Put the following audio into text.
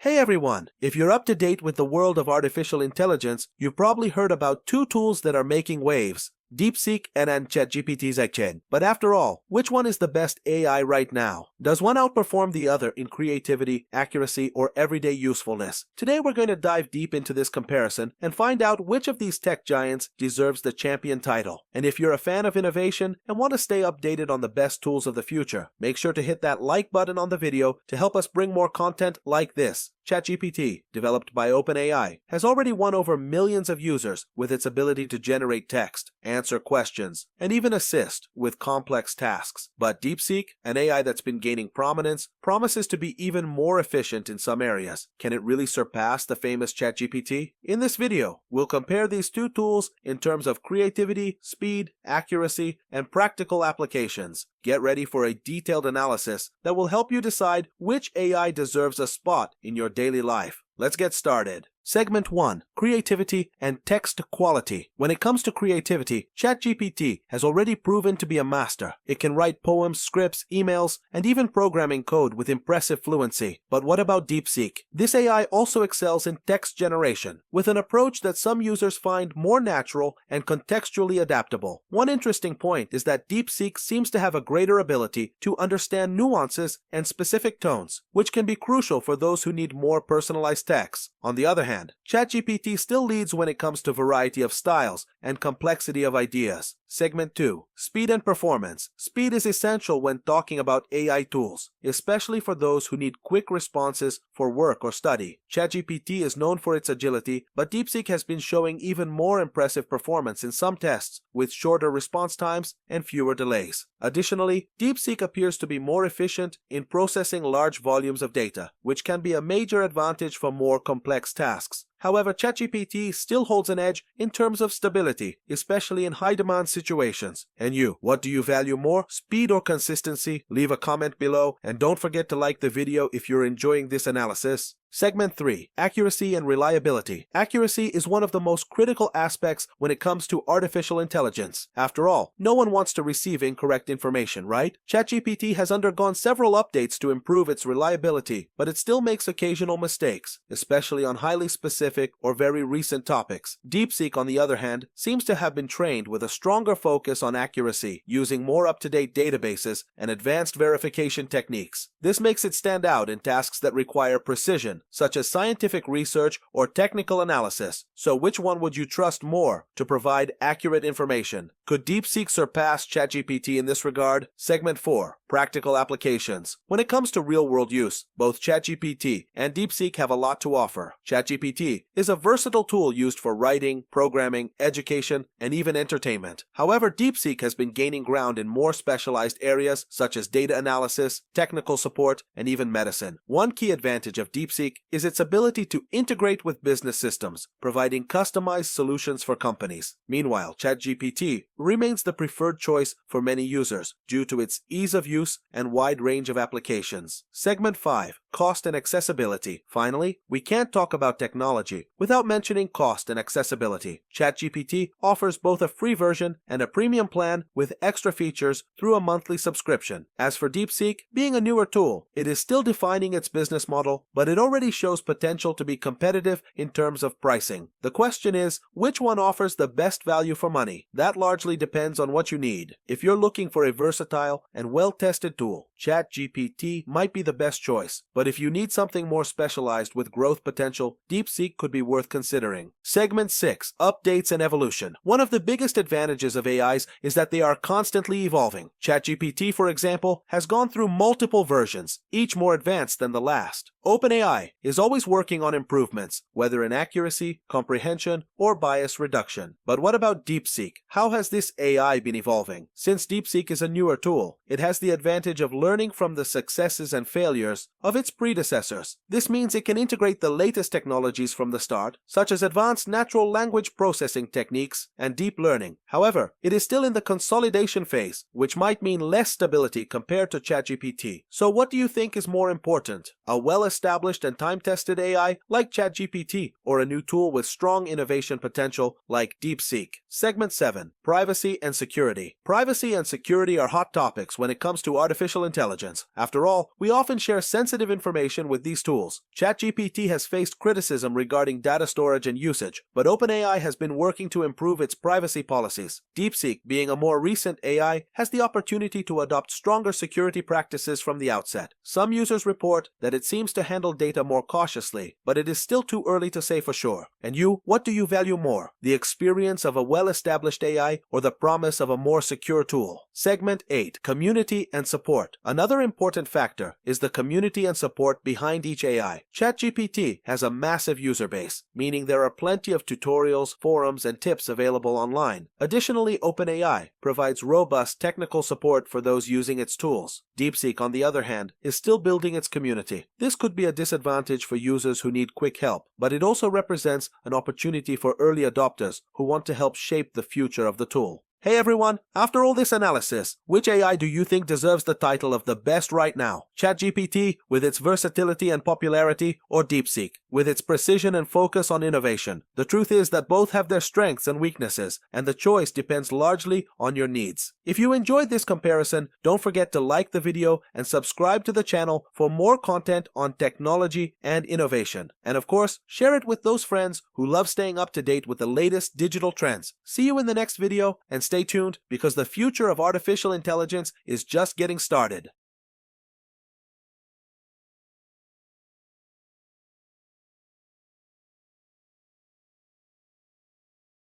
Hey everyone! If you're up to date with the world of artificial intelligence, you've probably heard about two tools that are making waves: DeepSeek and ChatGPT. But after all, which one is the best AI right now? Does one outperform the other in creativity, accuracy, or everyday usefulness? Today we're going to dive deep into this comparison and find out which of these tech giants deserves the champion title. And if you're a fan of innovation and want to stay updated on the best tools of the future, make sure to hit that like button on the video to help us bring more content like this. ChatGPT, developed by OpenAI, has already won over millions of users with its ability to generate text, answer questions, and even assist with complex tasks. But DeepSeek, an AI that's been gaining prominence, promises to be even more efficient in some areas. Can it really surpass the famous ChatGPT? In this video, we'll compare these two tools in terms of creativity, speed, accuracy, and practical applications. Get ready for a detailed analysis that will help you decide which AI deserves a spot in your daily life. Let's get started. Segment 1. Creativity and text quality. When it comes to creativity, ChatGPT has already proven to be a master. It can write poems, scripts, emails, and even programming code with impressive fluency. But what about DeepSeek? This AI also excels in text generation, with an approach that some users find more natural and contextually adaptable. One interesting point is that DeepSeek seems to have a greater ability to understand nuances and specific tones, which can be crucial for those who need more personalized text. On the other hand, ChatGPT still leads when it comes to variety of styles and complexity of ideas. Segment 2. Speed and performance. Speed is essential when talking about AI tools, especially for those who need quick responses for work or study. ChatGPT is known for its agility, but DeepSeek has been showing even more impressive performance in some tests, with shorter response times and fewer delays. Additionally, DeepSeek appears to be more efficient in processing large volumes of data, which can be a major advantage for more complex tasks. However, ChatGPT still holds an edge in terms of stability, especially in high-demand situations. And you, what do you value more, speed or consistency? Leave a comment below, and don't forget to like the video if you're enjoying this analysis. Segment 3. Accuracy and reliability. Accuracy is one of the most critical aspects when it comes to artificial intelligence. After all, no one wants to receive incorrect information, right? ChatGPT has undergone several updates to improve its reliability, but it still makes occasional mistakes, especially on highly specific or very recent topics. DeepSeek, on the other hand, seems to have been trained with a stronger focus on accuracy, using more up-to-date databases and advanced verification techniques. This makes it stand out in tasks that require precision, such as scientific research or technical analysis. So which one would you trust more to provide accurate information? Could DeepSeek surpass ChatGPT in this regard? Segment 4. Practical applications. When it comes to real-world use, both ChatGPT and DeepSeek have a lot to offer. ChatGPT is a versatile tool used for writing, programming, education, and even entertainment. However, DeepSeek has been gaining ground in more specialized areas such as data analysis, technical support, and even medicine. One key advantage of DeepSeek is its ability to integrate with business systems, providing customized solutions for companies. Meanwhile, ChatGPT remains the preferred choice for many users due to its ease of use and wide range of applications. Segment 5. Cost and accessibility. Finally, we can't talk about technology without mentioning cost and accessibility. ChatGPT offers both a free version and a premium plan with extra features through a monthly subscription. As for DeepSeek, being a newer tool, it is still defining its business model, but it already shows potential to be competitive in terms of pricing. The question is, which one offers the best value for money? That largely depends on what you need. If you're looking for a versatile and well-tested tool, ChatGPT might be the best choice. But if you need something more specialized with growth potential, DeepSeek could be worth considering. Segment 6. Updates and evolution. One of the biggest advantages of AIs is that they are constantly evolving. ChatGPT, for example, has gone through multiple versions, each more advanced than the last. OpenAI is always working on improvements, whether in accuracy, comprehension, or bias reduction. But what about DeepSeek? How has this AI been evolving? Since DeepSeek is a newer tool, it has the advantage of learning from the successes and failures of its predecessors. This means it can integrate the latest technologies from the start, such as advanced natural language processing techniques and deep learning. However, it is still in the consolidation phase, which might mean less stability compared to ChatGPT. So what do you think is more important? A well-established and time-tested AI like ChatGPT, or a new tool with strong innovation potential like DeepSeek? Segment 7. Privacy and security. Privacy and security are hot topics when it comes to artificial intelligence. After all, we often share sensitive information information with these tools. ChatGPT has faced criticism regarding data storage and usage, but OpenAI has been working to improve its privacy policies. DeepSeek, being a more recent AI, has the opportunity to adopt stronger security practices from the outset. Some users report that it seems to handle data more cautiously, but it is still too early to say for sure. And you, what do you value more? The experience of a well-established AI or the promise of a more secure tool? Segment 8. Community and support. Another important factor is the community and support behind each AI. ChatGPT has a massive user base, meaning there are plenty of tutorials, forums, and tips available online. Additionally, OpenAI provides robust technical support for those using its tools. DeepSeek, on the other hand, is still building its community. This could be a disadvantage for users who need quick help, but it also represents an opportunity for early adopters who want to help shape the future of the tool. Hey everyone, after all this analysis, which AI do you think deserves the title of the best right now? ChatGPT, with its versatility and popularity, or DeepSeek, with its precision and focus on innovation? The truth is that both have their strengths and weaknesses, and the choice depends largely on your needs. If you enjoyed this comparison, don't forget to like the video and subscribe to the channel for more content on technology and innovation. And of course, share it with those friends who love staying up to date with the latest digital trends. See you in the next video, and stay tuned because the future of artificial intelligence is just getting started.